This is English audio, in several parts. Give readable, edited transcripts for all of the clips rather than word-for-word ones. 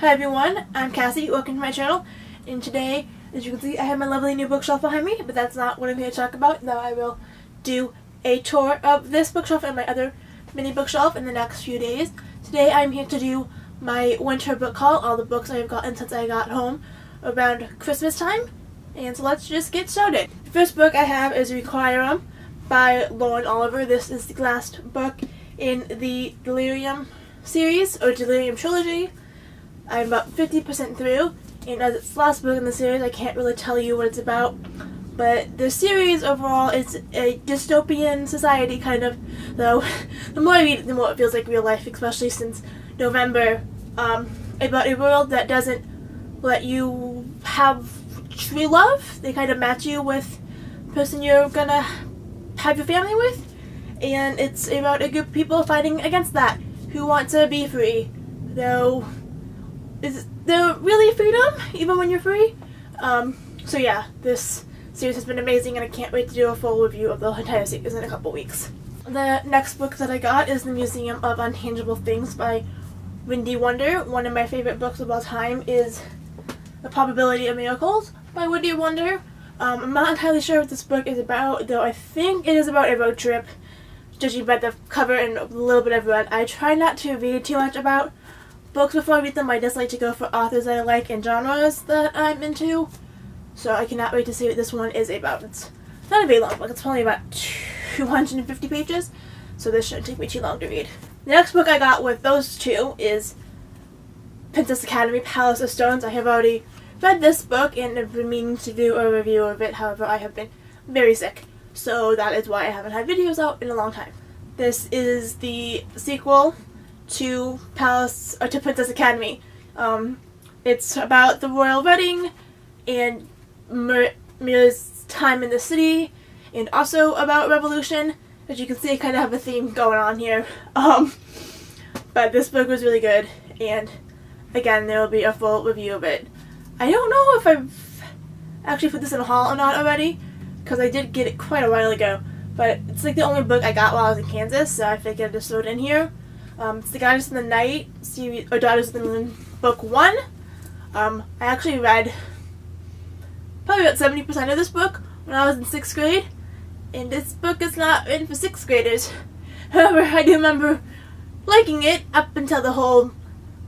Hi everyone, I'm Cassie, welcome to my channel, and today, as you can see, I have my lovely new bookshelf behind me, but that's not what I'm here to talk about, though I will do a tour of this bookshelf and my other mini bookshelf in the next few days. Today I'm here to do my winter book haul, all the books I've gotten since I got home around Christmas time, and so let's just get started. The first book I have is Requiem by Lauren Oliver. This is the last book in the Delirium series, or Delirium trilogy. I'm about 50% through, and as it's the last book in the series, I can't really tell you what it's about. But the series overall is a dystopian society, kind of, though the more I read it, the more it feels like real life, especially since November, about a world that doesn't let you have true love. They kind of match you with the person you're gonna have your family with, and it's about a group of people fighting against that, who want to be free, though is there really freedom even when you're free? So yeah, this series has been amazing, and I can't wait to do a full review of the entire series in a couple weeks. The next book that I got is The Museum of Untangible Things by Wendy Wunder. One of my favorite books of all time is The Probability of Miracles by Wendy Wunder. I'm not entirely sure what this book is about, though I think it is about a road trip, judging by the cover and a little bit I've read. I try not to read too much about books before I read them. I just like to go for authors that I like and genres that I'm into. So I cannot wait to see what this one is about. It's not a very long book. It's only about 250 pages, so this shouldn't take me too long to read. The next book I got with those two is Princess Academy Palace of Stones. I have already read this book and have been meaning to do a review of it. However, I have been very sick, so that is why I haven't had videos out in a long time. This is the sequel to Princess Academy. It's about the royal wedding and Mira's time in the city, and also about revolution. As you can see, I kind of have a theme going on here. But this book was really good, and again, there will be a full review of it. I don't know if I've actually put this in a haul or not already, because I did get it quite a while ago, but it's like the only book I got while I was in Kansas, so I figured I'd just throw it in here. It's The Goddess in the Night series, or Daughters of the Moon, book 1. I actually read probably about 70% of this book when I was in 6th grade, and this book is not written for 6th graders. However, I do remember liking it up until the whole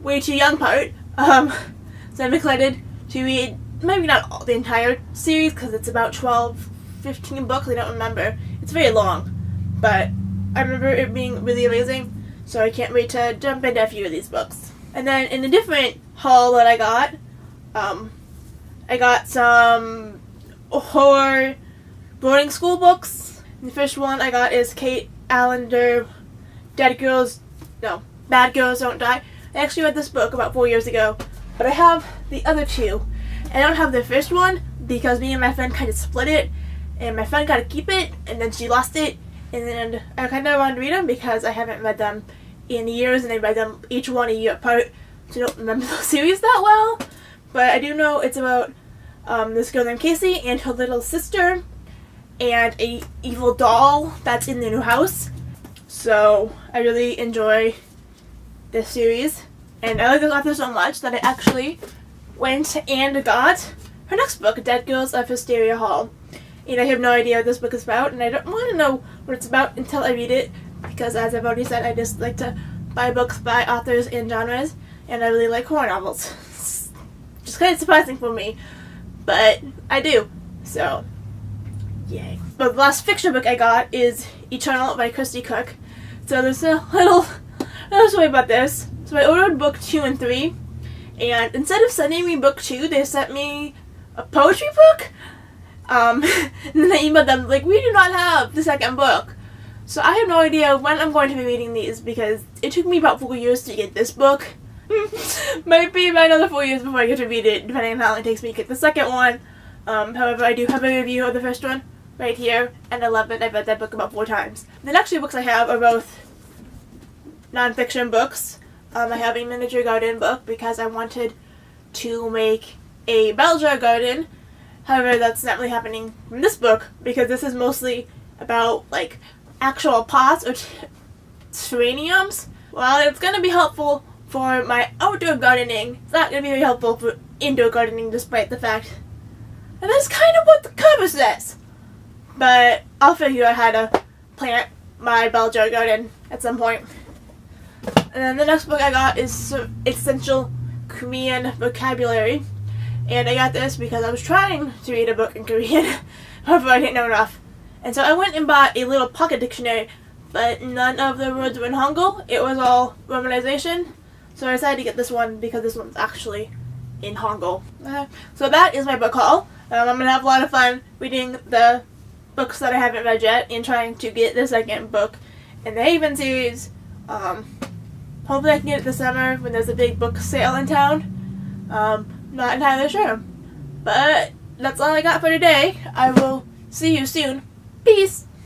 way too young part. So I'm excited to read, maybe not all the entire series, because it's about 15 books, I don't remember. It's very long, but I remember it being really amazing. So I can't wait to jump into a few of these books. And then in a different haul that I got some horror boarding school books. The first one I got is Kate Allender, Bad Girls Don't Die. I actually read this book about 4 years ago, but I have the other two. I don't have the first one because me and my friend kind of split it, and my friend got to keep it, and then she lost it, and then I kind of wanted to read them because I haven't read them in years, and I read them each one a year apart, so I don't remember the series that well. But I do know it's about this girl named Casey and her little sister and a evil doll that's in their new house. So I really enjoy this series, and I like this author so much that I actually went and got her next book, Dead Girls of Hysteria Hall. And I have no idea what this book is about, and I don't want to know what it's about until I read it, because as I've already said, I just like to buy books by authors and genres, and I really like horror novels. It's just kind of surprising for me, but I do, so yay. But the last fiction book I got is Eternal by Christy Cook. So there's a little story about this. So I ordered book 2 and 3, and instead of sending me book 2, they sent me a poetry book. And then I emailed them, like, we do not have the second book. So I have no idea when I'm going to be reading these, because it took me about 4 years to get this book. Might be about another 4 years before I get to read it, depending on how long it takes me to get the second one. However, I do have a review of the first one right here, and I love it. I've read that book about 4 times. The next 2 books I have are both non-fiction books. I have a miniature garden book because I wanted to make a bell jar garden. However, that's not really happening in this book, because this is mostly about, like, actual pots or terrariums. Well, it's going to be helpful for my outdoor gardening. It's not going to be very helpful for indoor gardening, despite the fact that that's kind of what the cover says. But I'll figure out how to plant my bell jar garden at some point. And then the next book I got is Essential Korean Vocabulary. And I got this because I was trying to read a book in Korean, but I didn't know enough. And so I went and bought a little pocket dictionary, but none of the words were in Hangul. It was all romanization. So I decided to get this one because this one's actually in Hangul. So that is my book haul. I'm going to have a lot of fun reading the books that I haven't read yet and trying to get the second book in the Haven series. Hopefully I can get it this summer when there's a big book sale in town. Not entirely sure. But that's all I got for today. I will see you soon. Peace!